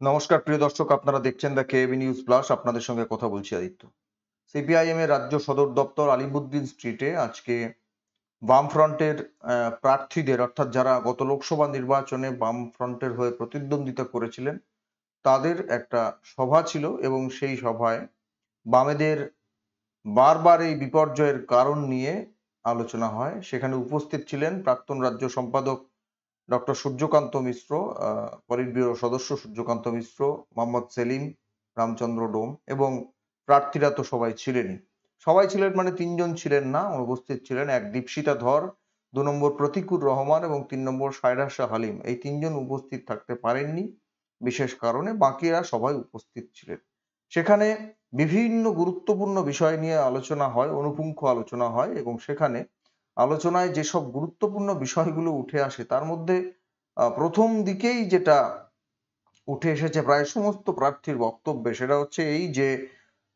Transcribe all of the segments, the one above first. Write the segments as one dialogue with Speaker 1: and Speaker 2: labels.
Speaker 1: নমস্কার প্রিয় দর্শক, আপনারা দেখছেন দ্য কেবি নিউজ প্লাস। আপনাদের সঙ্গে কথা বলছি আদিত্য। সিপিআইএম এর রাজ্য সদর দপ্তর আলিমুদ্দিন স্ট্রিটে আজকে বামফ্রন্টের প্রার্থীদের, অর্থাৎ যারা গত লোকসভা নির্বাচনে বামফ্রন্টের হয়ে প্রতিদ্বন্দ্বিতা করেছিলেন, তাদের একটা সভা ছিল এবং সেই সভায় বামেদের বারবার এই বিপর্যয়ের কারণ নিয়ে আলোচনা হয়। সেখানে উপস্থিত ছিলেন প্রাক্তন রাজ্য সম্পাদক ডক্টর সূর্যকান্ত মিশ্র, পলিট ব্যুরো সদস্য সূর্যকান্ত মিশ্র, মোহাম্মদ সেলিম, রামচন্দ্র ডোম এবং প্রার্থীরা তো সবাই ছিলেনই। সবাই ছিলেন মানে তিনজন ছিলেন না, অনুপস্থিত ছিলেন এক দীপশিতা ধর, 2 নম্বর প্রতিকুর রহমান এবং 3 নম্বর সায়রা শাহ হালিম। এই তিনজন উপস্থিত থাকতে পারেননি বিশেষ কারণে, বাকিরা সবাই উপস্থিত ছিলেন। সেখানে বিভিন্ন গুরুত্বপূর্ণ বিষয় নিয়ে আলোচনা হয়, অনুপুঙ্খ আলোচনা হয় এবং সেখানে আলোচনায় যেসব গুরুত্বপূর্ণ বিষয়গুলো উঠে আসে তার মধ্যে প্রথম দিকেই যেটা উঠে এসেছে প্রায় সমস্ত প্রার্থীর বক্তব্যে, সেটা হচ্ছে এই যে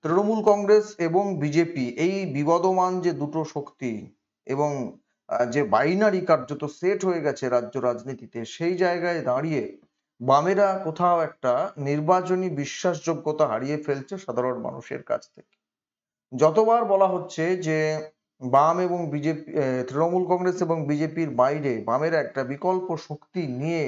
Speaker 1: তৃণমূল কংগ্রেস এবং বিজেপি এই বিবদমান যে দুটো শক্তি এবং যে বাইনারি কার্যত সেট হয়ে গেছে রাজ্য রাজনীতিতে, সেই জায়গায় দাঁড়িয়ে বামেরা কোথাও একটা নির্বাচনী বিশ্বাসযোগ্যতা হারিয়ে ফেলছে সাধারণ মানুষের কাছ থেকে। যতবার বলা হচ্ছে যে বাম এবং বিজেপি, তৃণমূল কংগ্রেস এবং বিজেপির বাইরে বামের একটা বিকল্প শক্তি নিয়ে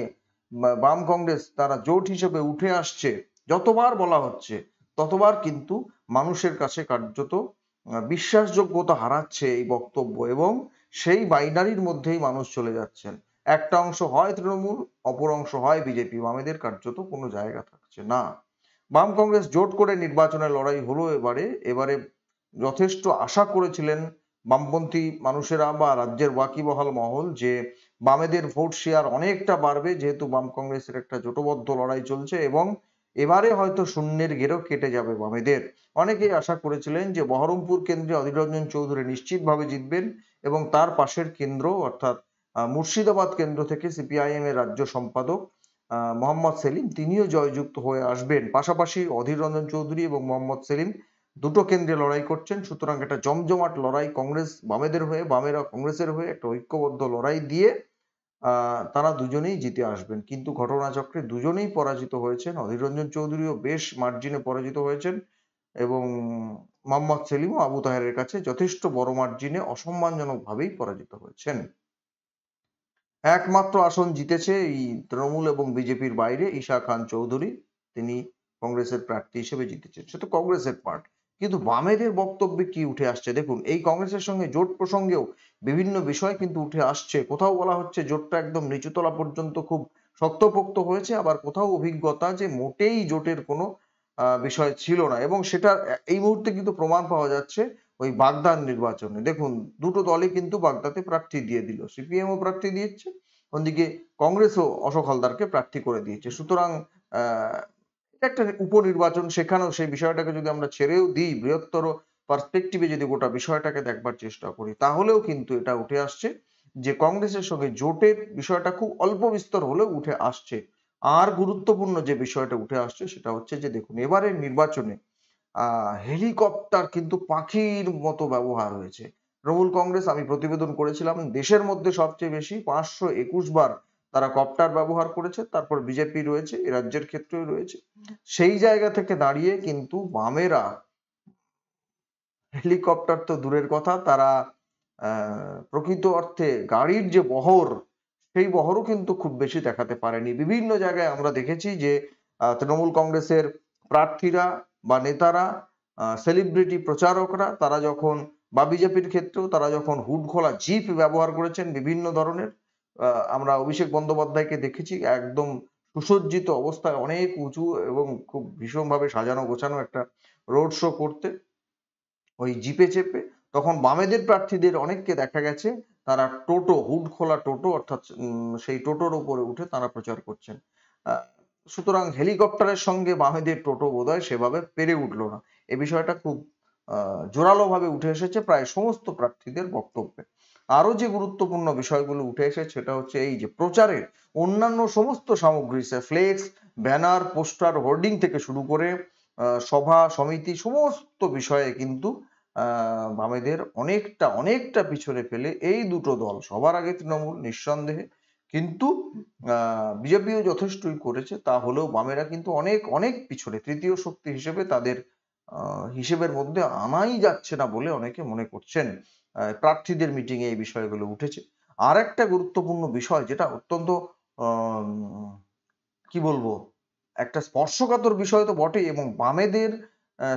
Speaker 1: বাম কংগ্রেস তারা জোট হিসেবে উঠে আসছে, যতবার বলা হচ্ছে ততবার কিন্তু মানুষের কাছে কার্যত বিশ্বাসযোগ্যতা হারাচ্ছে এই বক্তব্য এবং সেই বাইনারির মধ্যেই মানুষ চলে যাচ্ছেন। একটা অংশ হয় তৃণমূল, অপর অংশ হয় বিজেপি, বামেদের কার্যত কোনো জায়গা থাকছে না। বাম কংগ্রেস জোট করে নির্বাচনের লড়াই হলো এবারে। এবারে যথেষ্ট আশা করেছিলেন বামপন্থী মানুষেরা বা রাজ্যের ওয়াকিবহাল মহল যে বামেদের ভোট শেয়ার অনেকটা বাড়বে, যেহেতু বাম কংগ্রেসের একটা জোটবদ্ধ লড়াই চলছে এবং এবারে হয়তো শূন্যের ঘেরও কেটে যাবে বামেদের। অনেকেই আশা করেছিলেন যে বহরমপুর কেন্দ্রে অধীর রঞ্জন চৌধুরী নিশ্চিতভাবে জিতবেন এবং তার পাশের কেন্দ্র অর্থাৎ মুর্শিদাবাদ কেন্দ্র থেকে সিপিআইএম এর রাজ্য সম্পাদক মোহাম্মদ সেলিম তিনিও জয়যুক্ত হয়ে আসবেন। পাশাপাশি অধীর রঞ্জন চৌধুরী এবং মোহাম্মদ সেলিম দুটো কেন্দ্রে লড়াই করছেন, সুতরাং একটা জমজমাট লড়াই কংগ্রেস বামেদের হয়ে, বামেরা কংগ্রেসের হয়ে একটা ঐক্যবদ্ধ লড়াই দিয়ে তারা দুজনেই জিতে আসবেন। কিন্তু ঘটনাচক্রে দুজনেই পরাজিত হয়েছেন। অধীর রঞ্জন চৌধুরীও বেশ মার্জিনে পরাজিত হয়েছেন এবং মোহাম্মদ সেলিমও আবু তাহেরের কাছে যথেষ্ট বড় মার্জিনে অসম্মানজনক ভাবেই পরাজিত হয়েছেন। একমাত্র আসন জিতেছে এই তৃণমূল এবং বিজেপির বাইরে ঈশা খান চৌধুরী, তিনি কংগ্রেসের প্রার্থী হিসেবে জিতেছেন। সে তো কংগ্রেসের পার্ট, কিন্তু বামেদের বক্তব্যে কি উঠে আসছে দেখুন। এই কংগ্রেসের সঙ্গে জোট প্রসঙ্গেও বিভিন্ন বিষয় কিন্তু উঠে আসছে। কোথাও বলা হচ্ছে জোটটা একদম নিচুতলা পর্যন্ত খুব শক্তপোক্ত হয়েছে, আবার কোথাও অভিজ্ঞতা যে মোটেই জোটের কোনো বিষয় ছিল না এবং সেটা এই মুহূর্তে কিন্তু প্রমাণ পাওয়া যাচ্ছে ওই বাগদার নির্বাচনে। দেখুন, দুটো দলই কিন্তু বাগদাতে প্রার্থী দিয়ে দিল, সিপিএমও প্রার্থী দিয়েছে, ওদিকে কংগ্রেসও অশোক হালদারকে প্রার্থী করে দিয়েছে। সুতরাং এটা একটা উপনির্বাচন, সেখানেও সেই বিষয়টাকে যদি আমরা ছেড়েও দিই, বৃহত্তর পার্সপেক্টিভে যদি গোটা বিষয়টাকে দেখবার চেষ্টা করি, তাহলেও কিন্তু এটা উঠে আসছে যে কংগ্রেসের সঙ্গে জোটের বিষয়টা খুব অল্প বিস্তর হলেও উঠে আসছে। আর গুরুত্বপূর্ণ যে বিষয়টা উঠে আসছে সেটা হচ্ছে যে দেখুন, এবারের নির্বাচনে হেলিকপ্টার কিন্তু পাখির মতো ব্যবহার হয়েছে। তৃণমূল কংগ্রেস, আমি প্রতিবেদন করেছিলাম, দেশের মধ্যে সবচেয়ে বেশি 521 বার তারা কপ্টার ব্যবহার করেছে। তারপর বিজেপি রয়েছে, এ রাজ্যের ক্ষেত্রেও রয়েছে। সেই জায়গা থেকে দাঁড়িয়ে কিন্তু বামেরা হেলিকপ্টার তো দূরের কথা, তারা প্রকৃত অর্থে গাড়ির যে বহর, সেই বহরও কিন্তু খুব বেশি দেখাতে পারেনি। বিভিন্ন জায়গায় আমরা দেখেছি যে তৃণমূল কংগ্রেসের প্রার্থীরা বা নেতারা, সেলিব্রিটি প্রচারকরা, তারা যখন, বা বিজেপির ক্ষেত্রেও তারা যখন হুড খোলা জিপ ব্যবহার করেছেন বিভিন্ন ধরনের, আমরা অভিষেক বন্দ্যোপাধ্যায়কে দেখেছি একদম সুসজ্জিত অবস্থায় অনেক উঁচু এবং খুব ভীষণভাবে সাজানো গোছানো একটা রোড শো করতে ওই জিপে চেপে। তখন বামেদের প্রার্থীদের অনেককে দেখা গেছে তারা টোটো, হুড খোলা টোটো, অর্থাৎ সেই টোটোর উপরে উঠে তারা প্রচার করছেন। আহ, সুতরাং হেলিকপ্টারের সঙ্গে বামেদের টোটো বোধহয় সেভাবে পেরে উঠলো না। এ বিষয়টা খুব জোরালো ভাবে উঠে এসেছে প্রায় সমস্ত প্রার্থীদের বক্তব্যে। আরো যে গুরুত্বপূর্ণ বিষয়গুলো উঠে এসেছে সেটা হচ্ছে এই যে প্রচারের অন্যান্য সমস্ত সামগ্রী, ফ্লেক্স, ব্যানার, পোস্টার, হোর্ডিং থেকে শুরু করে সভা সমিতি সমস্ত বিষয়ে কিন্তু বামেদের অনেকটা অনেকটা পিছনে ফেলে এই দুটো দল, সবার আগে তৃণমূল নিঃসন্দেহে, কিন্তু বিজেপিও যথেষ্টই করেছে, তা হলেও বামেরা কিন্তু অনেক অনেক পিছনে, তৃতীয় শক্তি হিসেবে তাদের হিসেবের মধ্যে আনাই যাচ্ছে না বলে অনেকে মনে করছেন। প্রার্থীদের মিটিংয়ে এই বিষয়গুলো উঠেছে। আর একটা গুরুত্বপূর্ণ বিষয় যেটা অত্যন্ত কি বলবো, একটা স্পর্শকাতর বিষয় তো বটেই, এবং বামেদের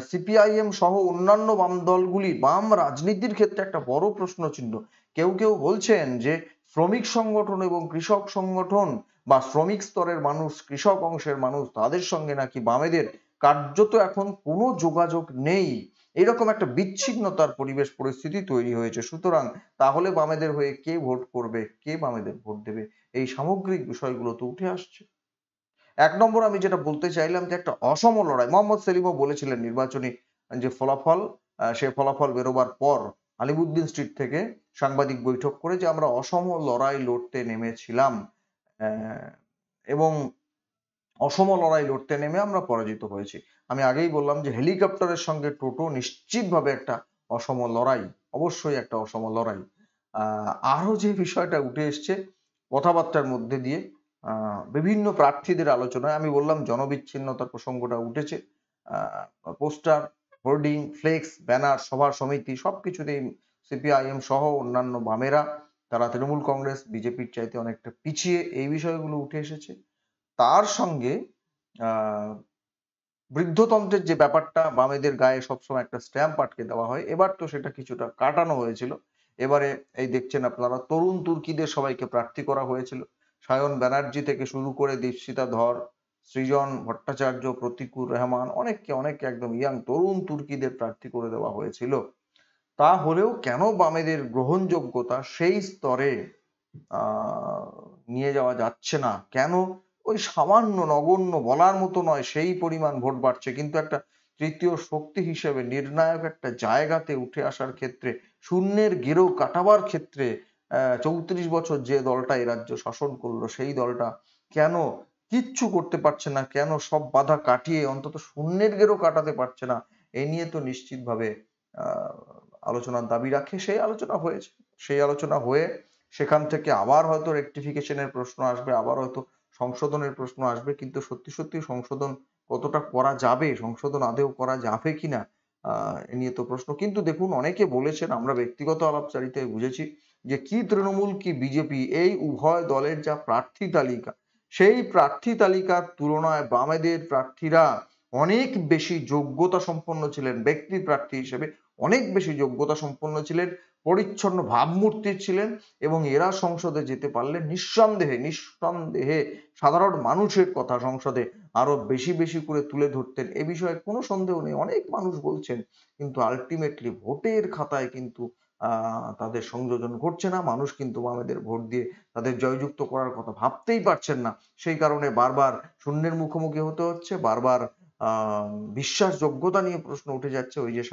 Speaker 1: সিপিআইএম সহ অন্যান্য বাম দলগুলি বাম রাজনীতির ক্ষেত্রে একটা বড় প্রশ্ন চিহ্ন। কেউ কেউ বলছেন যে শ্রমিক সংগঠন এবং কৃষক সংগঠন বা শ্রমিক স্তরের মানুষ, কৃষক অংশের মানুষ, তাদের সঙ্গে নাকি বামেদের কার্যত এখন কোনো যোগাযোগ নেই, এরকম একটা বিচ্ছিন্নতার পরিবেশ পরিস্থিতি তৈরি হয়েছে। সুতরাং তাহলে বামেদের হয়ে কে ভোট করবে, কে বামেদের ভোট দেবে, এই সামগ্রিক বিষয়গুলো তো উঠে আসছে। এক নম্বর আমি যেটা বলতে চাইলাম যে একটা অসম লড়াই, মোহাম্মদ সেলিমও বলেছিলেন নির্বাচনী যে ফলাফল, সে ফলাফল বেরোবার পর আলিমুদ্দিন স্ট্রিট থেকে সাংবাদিক বৈঠক করে যে আমরা অসম লড়াই লড়তে নেমেছিলাম, এবং অসম লড়াই লড়তে নেমে আমরা পরাজিত হয়েছি। আমি আগেই বললাম যে হেলিকপ্টারের সঙ্গে টোটো নিশ্চিতভাবে একটা অসম লড়াই, অবশ্যই একটা অসম লড়াই। আরো যে বিষয়টা উঠে এসছে কথাবার্তার মধ্যে দিয়ে, বিভিন্ন প্রার্থীদের আলোচনায় আমি বললাম জনবিচ্ছিন্নতার প্রসঙ্গটা উঠেছে। পোস্টার, হোর্ডিং, ফ্লেক্স, ব্যানার, সভা সমিতি সবকিছুতেই সিপিআইএম সহ অন্যান্য বামেরা, তারা তৃণমূল কংগ্রেস বিজেপির চাইতে অনেকটা পিছিয়ে, এই বিষয়গুলো উঠে এসেছে। তার সঙ্গে বৃদ্ধতন্ত্রের যে ব্যাপারটা, বামেদের গায়ে সবসময় একটা স্ট্যাম্প আটকে দেওয়া হয়, এবার তো সেটা কিছুটা কাটানো হয়েছিল। এবারে এই দেখছেন আপনারা তরুণ তুর্কিদের সবাইকে প্রার্থী করা হয়েছিল। সায়ন ব্যানার্জি থেকে শুরু করে দীপশিতা ধর, সৃজন ভট্টাচার্য, প্রতিকুর রহমান, অনেককে অনেককে একদম ইয়াং তরুণ তুর্কিদের প্রার্থী করে দেওয়া হয়েছিল। তা হলেও কেন বামেদের গ্রহণযোগ্যতা সেই স্তরে নিয়ে যাওয়া যাচ্ছে না, কেন ওই সামান্য নগণ্য বলার মতো নয় সেই পরিমাণ ভোট বাড়ছে, কিন্তু একটা তৃতীয় শক্তি হিসেবে নির্ণায়ক একটা জায়গাতে উঠে আসার ক্ষেত্রে, শূন্যের গেরো কাটাবার ক্ষেত্রে 34 বছর যে দলটা এই রাজ্য শাসন করলো সেই দলটা কেন কিচ্ছু করতে পারছে না, কেন সব বাধা কাটিয়ে অন্তত শূন্যের গেরো কাটাতে পারছে না, এই নিয়ে তো নিশ্চিতভাবে আহ আলোচনার দাবি রাখে। সেই আলোচনা হয়েছে, সেই আলোচনা হয়ে সেখান থেকে আবার হয়তো রেকটিফিকেশনের প্রশ্ন আসবে, আবার হয়তো সংশোধনের প্রশ্ন আসবে, কিন্তু সত্যি সত্যি সংশোধন কতটা করা যাবে, সংশোধন আদৌ করা যাবে কিনা, এ নিয়ে তো প্রশ্ন। কিন্তু দেখুন অনেকে বলেছেন, আমরা ব্যক্তিগত আলাপচারিতায় বুঝেছি যে কি তৃণমূল কি বিজেপি এই উভয় দলের যা প্রার্থী তালিকা, সেই প্রার্থী তালিকার তুলনায় বামেদের প্রার্থীরা অনেক বেশি যোগ্যতা সম্পন্ন ছিলেন, ব্যক্তি প্রার্থী হিসেবে অনেক বেশি যোগ্যতা সম্পন্ন ছিলেন, পরিচ্ছন্ন ভাবমূর্তির ছিলেন, এবং এরা সংসদে যেতে পারলে নিঃসন্দেহে নিঃসন্দেহে সাধারণ মানুষের কথা সংসদে আরো বেশি বেশি করে তুলে ধরতেন, এ বিষয়ে কোনো সন্দেহ নেই। অনেক মানুষ বলছেন, কিন্তু আলটিমেটলি ভোটের খাতায় কিন্তু তাদের সংযোজন ঘটছে না, মানুষ কিন্তু বামেদের ভোট দিয়ে তাদের জয়যুক্ত করার কথা ভাবতেই পারছেন না। সেই কারণে বারবার শূন্যের মুখোমুখি হতে হচ্ছে, বারবার বিশ্বাসযোগ্যতা নিয়ে প্রশ্ন উঠে যাচ্ছে। ওই যে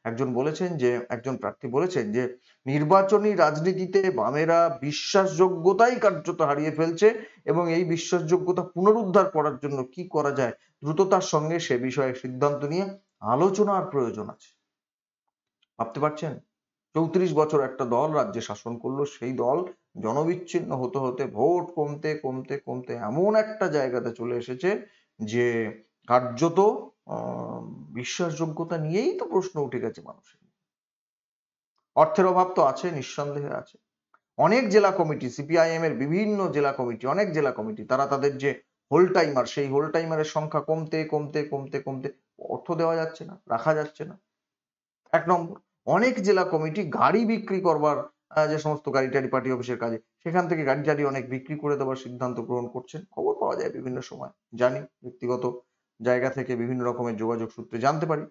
Speaker 1: একজন বলেছেন, যে একজন প্রার্থী বলেছেন যে নির্বাচনী রাজনীতিতে বামেরা বিশ্বাসযোগ্যতাই কার্যত হারিয়ে ফেলছে, এবং এই বিশ্বাসযোগ্যতা পুনরুদ্ধার করার জন্য কি করা যায় দ্রুততার সঙ্গে সে বিষয়ে সিদ্ধান্ত নিয়ে আলোচনার প্রয়োজন আছে। ভাবতে পারছেন 34 বছর একটা দল রাজ্যে শাসন করলো, সেই দল জনবিচ্ছিন্ন হতে হতে ভোট কমতে কমতে কমতে এমন একটা জায়গাতে চলে এসেছে যে কার্যত বিশ্বাসযোগ্যতা নিয়েই তো প্রশ্ন উঠে গেছে মানুষের। অর্থের অভাব তো আছে, নিঃসন্দেহে আছে। অনেক জেলা কমিটি, সিপিআইএম এর বিভিন্ন জেলা কমিটি, অনেক জেলা কমিটি, তারা তাদের যে হোল টাইমার, সেই হোল টাইমারের সংখ্যা কমতে কমতে কমতে কমতে অর্থ দেওয়া যাচ্ছে না, রাখা যাচ্ছে না। এক নম্বর, অনেক জেলা কমিটি গাড়ি বিক্রি করবার, যে সমস্ত গাড়ি টাড়ি পার্টি অফিসের কাজে, সেখান থেকে গাড়ি টাড়ি অনেক বিক্রি করে দেওয়ার সিদ্ধান্ত গ্রহণ করছেন, খবর পাওয়া যায় বিভিন্ন সময়, জানি ব্যক্তিগত জায়গা থেকে বিভিন্ন রকমের যোগাযোগ সূত্রে জানতে পারি।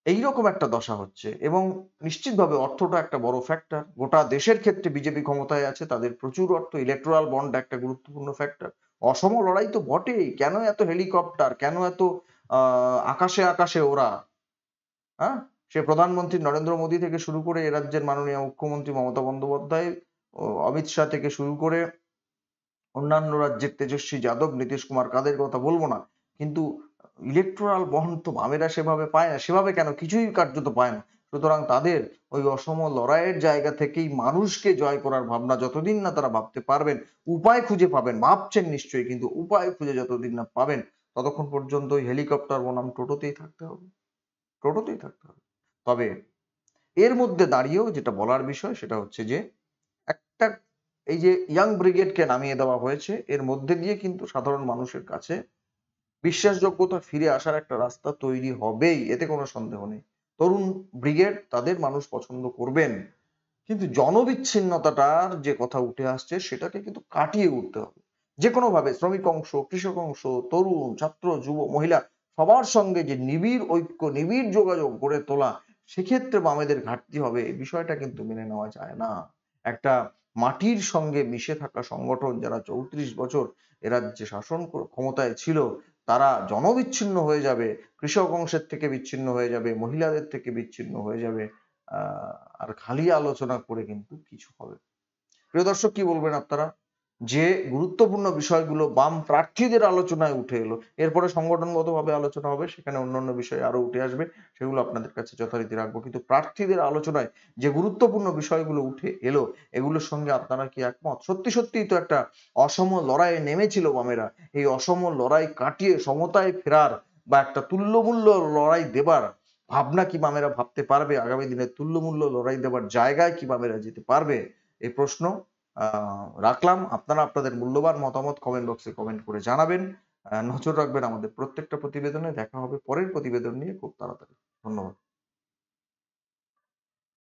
Speaker 1: এইরকম একটা দশা হচ্ছে, এবং নিশ্চিতভাবে অর্থটা একটা বড় ফ্যাক্টর। গোটা দেশের ক্ষেত্রে বিজেপি ক্ষমতায় আছে, তাদের প্রচুর অর্থ, ইলেকটোরাল বন্ড একটা গুরুত্বপূর্ণ ফ্যাক্টর। অসম লড়াই তো বটেই, কেন এত হেলিকপ্টার, কেন এত আকাশে আকাশে ওরা, হ্যাঁ, সে প্রধানমন্ত্রী নরেন্দ্র মোদী থেকে শুরু করে এ রাজ্যের মাননীয় মুখ্যমন্ত্রী মমতা বন্দ্যোপাধ্যায়, অমিত শাহ থেকে শুরু করে অন্যান্য রাজ্যের তেজস্বী যাদব, নীতিশ কুমার, কাদের কথা বলবো না, কিন্তু ইলেকটোরাল বন্ড তো বামেরা সেভাবে পায় না, সেভাবে কেন কিছুই কার্যত পায় না। সুতরাং তাদের ওই অসম লড়াইয়ের জায়গা থেকেই মানুষকে জয় করার ভাবনা যতদিন না তারা ভাবতে পারবেন, উপায় খুঁজে পাবেন, ভাবছেন নিশ্চয়ই কিন্তু উপায় খুঁজে যতদিন না পাবেন, ততক্ষণ পর্যন্ত ওই হেলিকপ্টার বনাম টোটোতেই থাকতে হবে, টোটোতেই থাকতে হবে। তবে এর মধ্যে দাঁড়িয়েও যেটা বলার বিষয় সেটা হচ্ছে যে একটা এই যে ইয়াং ব্রিগেডকে নামিয়ে দেওয়া হয়েছে, এর মধ্যে দিয়ে কিন্তু সাধারণ মানুষের কাছে বিশ্বাসযোগ্যতা ফিরে আসার একটা রাস্তা তৈরি হবেই, এতে কোনো সন্দেহ নেই। তরুণ ব্রিগেড তাদের মানুষ পছন্দ করবেন, কিন্তু জনবিচ্ছিন্নতাটার যে কথা উঠে আসছে সেটাকে কিন্তু কাটিয়ে উঠতে হবে। যে কোনো ভাবে শ্রমিক অংশ, কৃষক অংশ, তরুণ, ছাত্র, যুব, মহিলা সবার সঙ্গে যে নিবিড় ঐক্য, নিবিড় যোগাযোগ গড়ে তোলা, সেক্ষেত্রে বামেদের ঘাটতি হবে, এই বিষয়টা কিন্তু মেনে নেওয়া যায় না। একটা মাটির সঙ্গে মিশে থাকা সংগঠন যারা 34 বছর এ রাজ্যে শাসন ক্ষমতায় ছিল, তারা জনবিচ্ছিন্ন হয়ে যাবে, কৃষক অংশের থেকে বিচ্ছিন্ন হয়ে যাবে, মহিলাদের থেকে বিচ্ছিন্ন হয়ে যাবে, আর খালি আলোচনা করে কিন্তু কিছু হবে না। প্রিয় দর্শক, কি বলবেন আপনারা? যে গুরুত্বপূর্ণ বিষয়গুলো বাম প্রার্থীদের আলোচনায় উঠে এলো, এরপরে সংগঠনগতভাবে আলোচনা হবে, সেখানে অন্যান্য বিষয় আরো উঠে আসবে, সেগুলো আপনাদের কাছে যথারীতি রাখবো। কিন্তু প্রার্থীদের আলোচনায় যে গুরুত্বপূর্ণ বিষয়গুলো উঠে এলো, এগুলোর সঙ্গে আপনারা কি একমত? সত্যি সত্যিই তো একটা অসম লড়াইয়ে নেমেছিল বামেরা, এই অসম লড়াই কাটিয়ে সমতায় ফেরার বা একটা তুল্যমূল্য লড়াই দেবার ভাবনা কি বামেরা ভাবতে পারবে? আগামী দিনে তুল্যমূল্য লড়াই দেবার জায়গায় কি বামেরা যেতে পারবে? এই প্রশ্ন রাখলাম। আপনারা আপনাদের মূল্যবান মতামত কমেন্ট বক্সে কমেন্ট করে জানাবেন। নজর রাখবেন আমাদের প্রত্যেকটা প্রতিবেদনে। দেখা হবে পরের প্রতিবেদন নিয়ে খুব তাড়াতাড়ি। ধন্যবাদ।